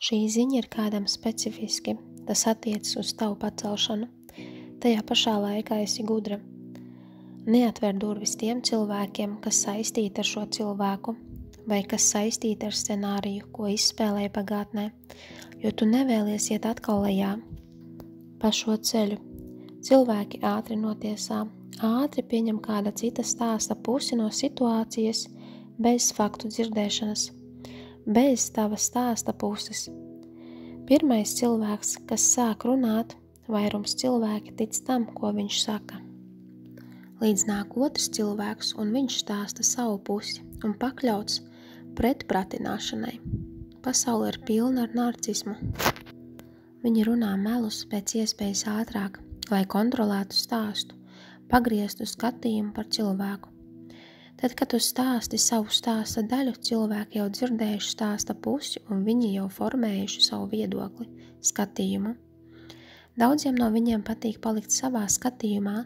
šī ziņa ir kādam specifiski, tas attiecas uz tavu pacelšanu. Tajā pašā laikā esi gudra. Neatver durvis tiem cilvēkiem, kas saistīti ar šo cilvēku, vai kas saistīti ar scenāriju, ko izspēlēja pagātnē, jo tu nevēlies iet atkal lejā pa šo ceļu. Cilvēki ātri notiesā, ātri pieņem kāda cita stāsta pusi no situācijas bez faktu dzirdēšanas, bez tava stāsta puses. Pirmais cilvēks, kas sāk runāt, vairums cilvēki tic tam, ko viņš saka. Līdz nāk otrs cilvēks, un viņš stāsta savu pusi un pakļauts pretpratināšanai. Pasaule ir pilna ar narcismu. Viņi runā melus pēc iespējas ātrāk, lai kontrolētu stāstu, pagrieztu skatījumu par cilvēku. Tad, kad tu stāsti savu stāsta daļu, cilvēki jau dzirdējuši stāsta pusi un viņi jau formējuši savu viedokli, skatījumu. Daudziem no viņiem patīk palikt savā skatījumā,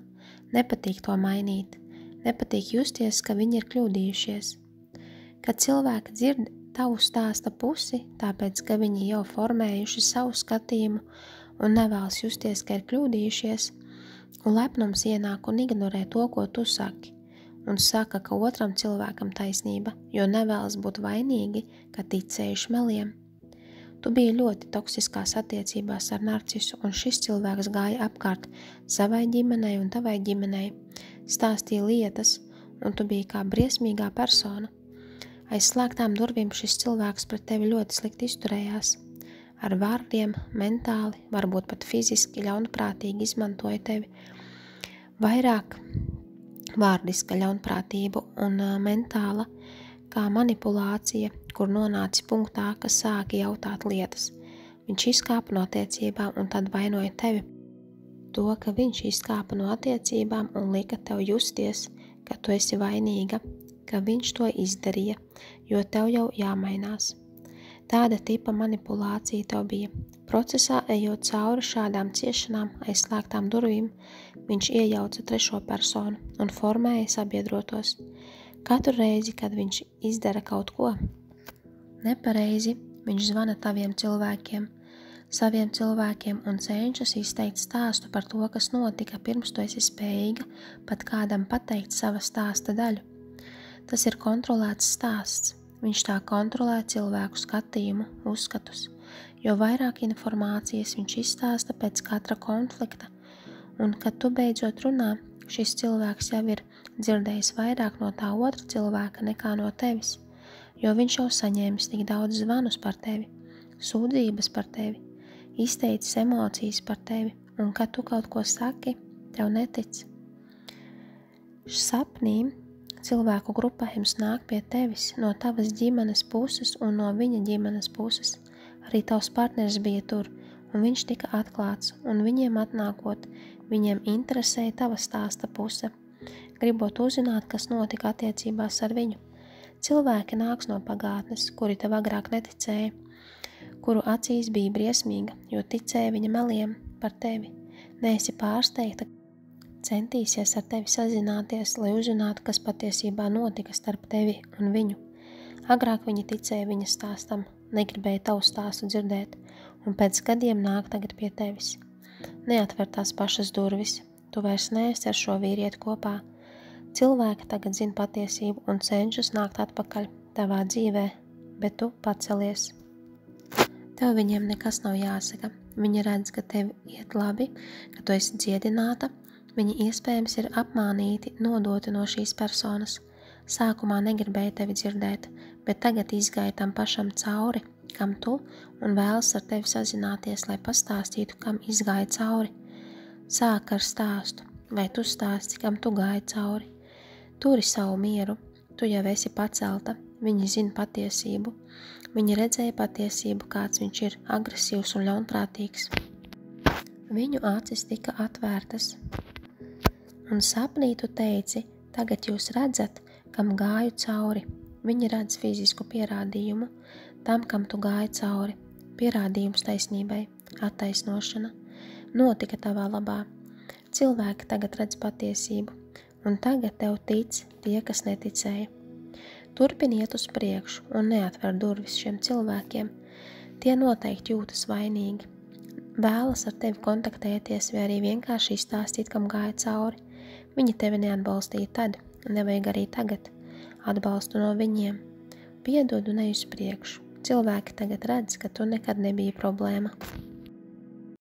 nepatīk to mainīt, nepatīk justies, ka viņi ir kļūdījušies. Kad cilvēki dzird tavu stāsta pusi, tāpēc, ka viņi jau formējuši savu skatījumu un nevēlas justies, ka ir kļūdījušies, un lepnums ienāk un ignorē to, ko tu saki, un saka, ka otram cilvēkam taisnība, jo nevēlas būt vainīgi, ka ticējuši meliem. Tu biji ļoti toksiskās attiecībās ar narcisu, un šis cilvēks gāja apkārt savai ģimenei un tavai ģimenei, stāstīja lietas, un tu biji kā briesmīgā persona. Aiz slēgtām durvīm šis cilvēks pret tevi ļoti slikti izturējās. Ar vārdiem, mentāli, varbūt pat fiziski ļaunprātīgi izmantoja tevi. Vairāk vārdiska ļaunprātība un mentāla kā manipulācija, kur nonāci punktā, ka sāki jautāt lietas. Viņš izkāpa no attiecībām un tad vainoja tevi. To, ka viņš izkāpa no attiecībām un lika tev justies, ka tu esi vainīga, ka viņš to izdarīja, jo tev jau jāmainās. Tāda tipa manipulācija tev bija. Procesā, ejot cauri šādām ciešanām, aizslēgtām durvīm, viņš iejauca trešo personu un formēja sabiedrotos. Katru reizi, kad viņš izdara kaut ko nepareizi, viņš zvana saviem cilvēkiem un cenšas izteikt stāstu par to, kas notika, pirms tu esi spējīga pat kādam pateikt sava stāsta daļu. Tas ir kontrolēts stāsts. Viņš tā kontrolē cilvēku skatījumu, uzskatus, jo vairāk informācijas viņš izstāsta pēc katra konflikta, un, kad tu beidzot runā, šis cilvēks jau ir dzirdējis vairāk no tā otra cilvēka nekā no tevis, jo viņš jau saņēmis tik daudz zvanus par tevi, sūdzības par tevi, izteicis emocijas par tevi, un, kad tu kaut ko saki, tev netic. Sapnī cilvēku grupējums nāk pie tevis no tavas ģimenes puses un no viņa ģimenes puses. Arī tavs partneris bija tur, un viņš tika atklāts, un viņiem atnākot, viņiem interesēja tava stāsta puse, gribot uzzināt, kas notika attiecībās ar viņu. Cilvēki nāks no pagātnes, kuri tev agrāk neticēja, kuru acīs bija briesmīga, jo ticēja viņa meliem par tevi. Neesi pārsteigta, centīsies ar tevi sazināties, lai uzzinātu, kas patiesībā notika starp tevi un viņu. Agrāk viņi ticēja viņa stāstam, negribēja tavu stāstu dzirdēt, un pēc gadiem nāk tagad pie tevis. Neatver tās pašas durvis, tu vairs neesi ar šo vīrieti kopā. Cilvēki tagad zina patiesību un cenšas nākt atpakaļ tavā dzīvē, bet tu pacelies. Tev viņiem nekas nav jāsaka. Viņi redz, ka tev iet labi, ka tu esi dziedināta. Viņi iespējams ir apmānīti, nodoti no šīs personas. Sākumā negribēja tevi dzirdēt, bet tagad izgāja tam pašam cauri, kam tu, un vēlas ar tevi sazināties, lai pastāstītu, kam izgāja cauri. Sāk ar stāstu, vai tu stāsti, kam tu gāji cauri. Turi savu mieru, tu jau esi pacelta, viņi zina patiesību. Viņi redzēja patiesību, kāds viņš ir agresīvs un ļaunprātīgs. Viņu acis tika atvērtas. Un sapnī tu teici, tagad jūs redzat, kam gāju cauri. Viņi redz fizisku pierādījumu tam, kam tu gāji cauri. Pierādījums taisnībai, attaisnošana. Notika tavā labā. Cilvēki tagad redz patiesību, un tagad tev tic tie, kas neticēja. Turpini iet uz priekšu un neatver durvis šiem cilvēkiem. Tie noteikti jūtas vainīgi. Vēlas ar tevi kontaktēties vai arī vienkārši izstāstīt, kam gāja cauri. Viņi tevi neatbalstīja tad, nevajag arī tagad. Atbalstu no viņiem. Piedod un ej uz priekšu. Cilvēki tagad redz, ka tu nekad nebija problēma.